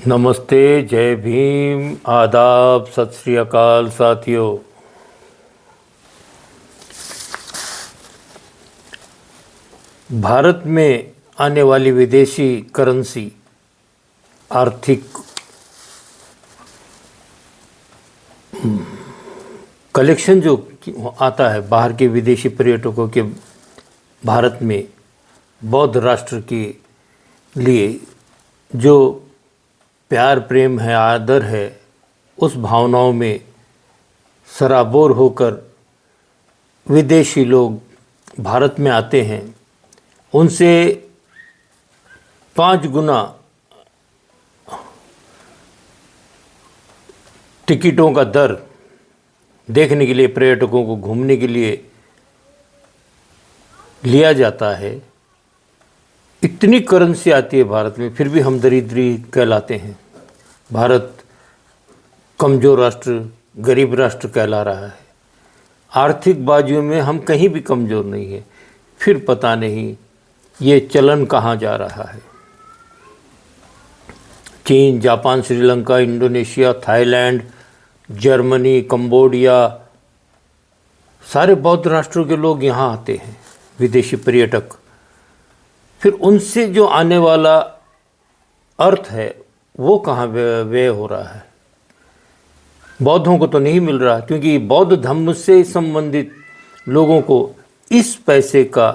नमस्ते, जय भीम, आदाब, सत श्री अकाल साथियों। भारत में आने वाली विदेशी करेंसी आर्थिक कलेक्शन जो आता है बाहर के विदेशी पर्यटकों के भारत में बौद्ध राष्ट्र के लिए जो प्यार प्रेम है, आदर है, उस भावनाओं में सराबोर होकर विदेशी लोग भारत में आते हैं। उनसे 5 गुना टिकटों का दर देखने के लिए, पर्यटकों को घूमने के लिए लिया जाता है। इतनी करेंसी आती है भारत में, फिर भी हम दरिद्री कहलाते हैं। भारत कमज़ोर राष्ट्र, गरीब राष्ट्र कहला रहा है। आर्थिक बाजियों में हम कहीं भी कमज़ोर नहीं है। फिर पता नहीं ये चलन कहाँ जा रहा है। चीन, Japan, Sri Lanka, Indonesia, Thailand, Germany, Cambodia, सारे बौद्ध राष्ट्रों के लोग यहाँ आते हैं, विदेशी पर्यटक। फिर उनसे जो आने वाला अर्थ है वो कहाँ व्यय हो रहा है। बौद्धों को तो नहीं मिल रहा, क्योंकि बौद्ध धर्म से संबंधित लोगों को इस पैसे का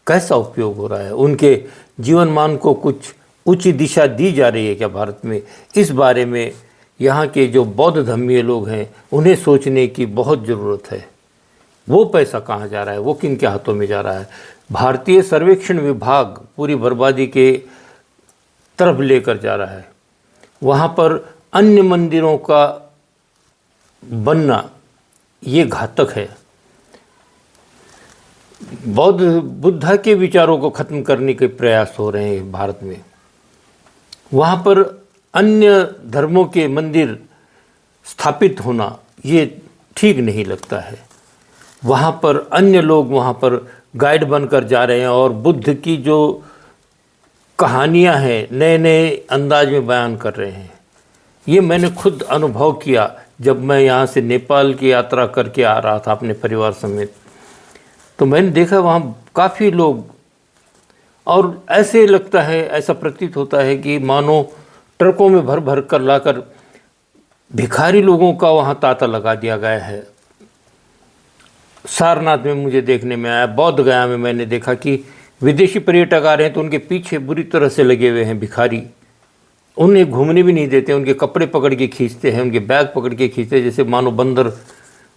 कैसा उपयोग हो रहा है। उनके जीवन मान को कुछ उच्च दिशा दी जा रही है क्या भारत में? इस बारे में यहाँ के जो बौद्ध धर्मीय लोग हैं उन्हें सोचने की बहुत ज़रूरत है। वो पैसा कहाँ जा रहा है, वो किन के हाथों में जा रहा है। भारतीय सर्वेक्षण विभाग पूरी बर्बादी के तरफ लेकर जा रहा है। वहाँ पर अन्य मंदिरों का बनना ये घातक है। बौद्ध बुद्धा के विचारों को ख़त्म करने के प्रयास हो रहे हैं भारत में। वहाँ पर अन्य धर्मों के मंदिर स्थापित होना ये ठीक नहीं लगता है। वहाँ पर अन्य लोग वहाँ पर गाइड बनकर जा रहे हैं और बुद्ध की जो कहानियाँ हैं नए नए अंदाज में बयान कर रहे हैं। ये मैंने खुद अनुभव किया जब मैं यहाँ से नेपाल की यात्रा करके आ रहा था अपने परिवार समेत। तो मैंने देखा वहाँ काफ़ी लोग, और ऐसे लगता है, ऐसा प्रतीत होता है कि मानो ट्रकों में भर भर कर लाकर भिखारी लोगों का वहाँ तांता लगा दिया गया है। सारनाथ में मुझे देखने में आया, बोध गया में मैंने देखा कि विदेशी पर्यटक आ रहे हैं तो उनके पीछे बुरी तरह से लगे हुए हैं भिखारी। उन्हें घूमने भी नहीं देते, उनके कपड़े पकड़ के खींचते हैं, उनके बैग पकड़ के खींचते हैं, जैसे मानो बंदर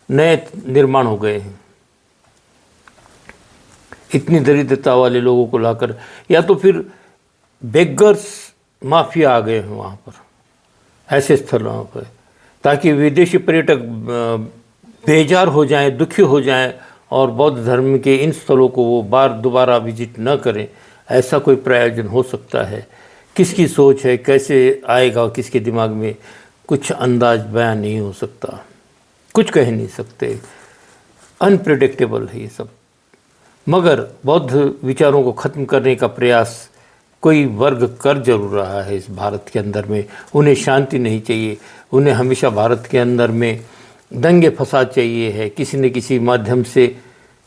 नए निर्माण हो गए हैं। इतनी दरिद्रता वाले लोगों को लाकर, या तो फिर बेगर्स माफिया आ गए हैं वहाँ पर, ऐसे स्थलों पर, ताकि विदेशी पर्यटक बेजार हो जाएं, दुखी हो जाएं और बौद्ध धर्म के इन स्थलों को वो दोबारा विजिट न करें। ऐसा कोई प्रयोजन हो सकता है। किसकी सोच है, कैसे आएगा किसके दिमाग में, कुछ अंदाज बयान नहीं हो सकता, कुछ कह नहीं सकते। अनप्रेडिक्टेबल है ये सब। मगर बौद्ध विचारों को ख़त्म करने का प्रयास कोई वर्ग कर जरूर रहा है इस भारत के अंदर में। उन्हें शांति नहीं चाहिए। उन्हें हमेशा भारत के अंदर में दंगे फसाद चाहिए है। किसी न किसी माध्यम से,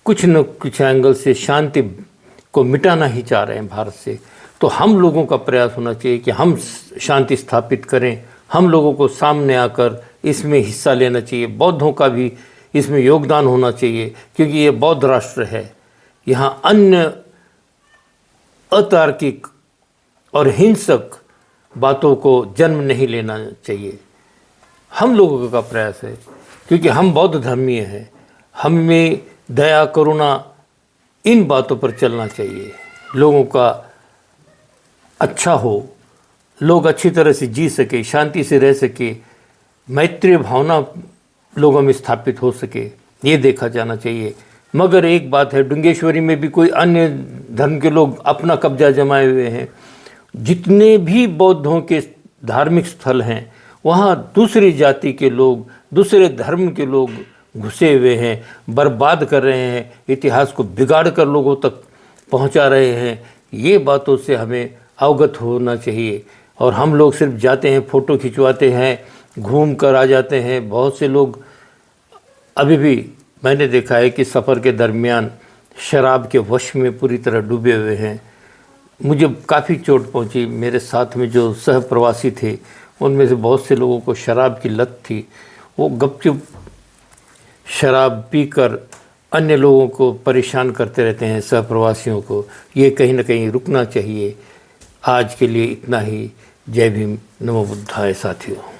कुछ न कुछ एंगल से शांति को मिटाना ही चाह रहे हैं भारत से। तो हम लोगों का प्रयास होना चाहिए कि हम शांति स्थापित करें। हम लोगों को सामने आकर इसमें हिस्सा लेना चाहिए। बौद्धों का भी इसमें योगदान होना चाहिए, क्योंकि ये बौद्ध राष्ट्र है। यहाँ अन्य अतार्किक और हिंसक बातों को जन्म नहीं लेना चाहिए। हम लोगों का प्रयास है, क्योंकि हम बौद्ध धर्मीय हैं। हमें दया, करुणा, इन बातों पर चलना चाहिए। लोगों का अच्छा हो, लोग अच्छी तरह से जी सके, शांति से रह सके, मैत्री भावना लोगों में स्थापित हो सके, ये देखा जाना चाहिए। मगर एक बात है, डुंगेश्वरी में भी कोई अन्य धर्म के लोग अपना कब्जा जमाए हुए हैं। जितने भी बौद्धों के धार्मिक स्थल हैं वहाँ दूसरी जाति के लोग, दूसरे धर्म के लोग घुसे हुए हैं, बर्बाद कर रहे हैं, इतिहास को बिगाड़ कर लोगों तक पहुँचा रहे हैं। ये बातों से हमें अवगत होना चाहिए और हम लोग सिर्फ जाते हैं, फ़ोटो खिंचवाते हैं, घूम कर आ जाते हैं। बहुत से लोग अभी भी मैंने देखा है कि सफ़र के दरमियान शराब के वश में पूरी तरह डूबे हुए हैं। मुझे काफ़ी चोट पहुंची। मेरे साथ में जो सह प्रवासी थे उनमें से बहुत से लोगों को शराब की लत थी। वो गपचुप शराब पीकर अन्य लोगों को परेशान करते रहते हैं, सह प्रवासियों को। ये कहीं ना कहीं रुकना चाहिए। आज के लिए इतना ही। जय भीम, नमो बुद्धाय साथियों।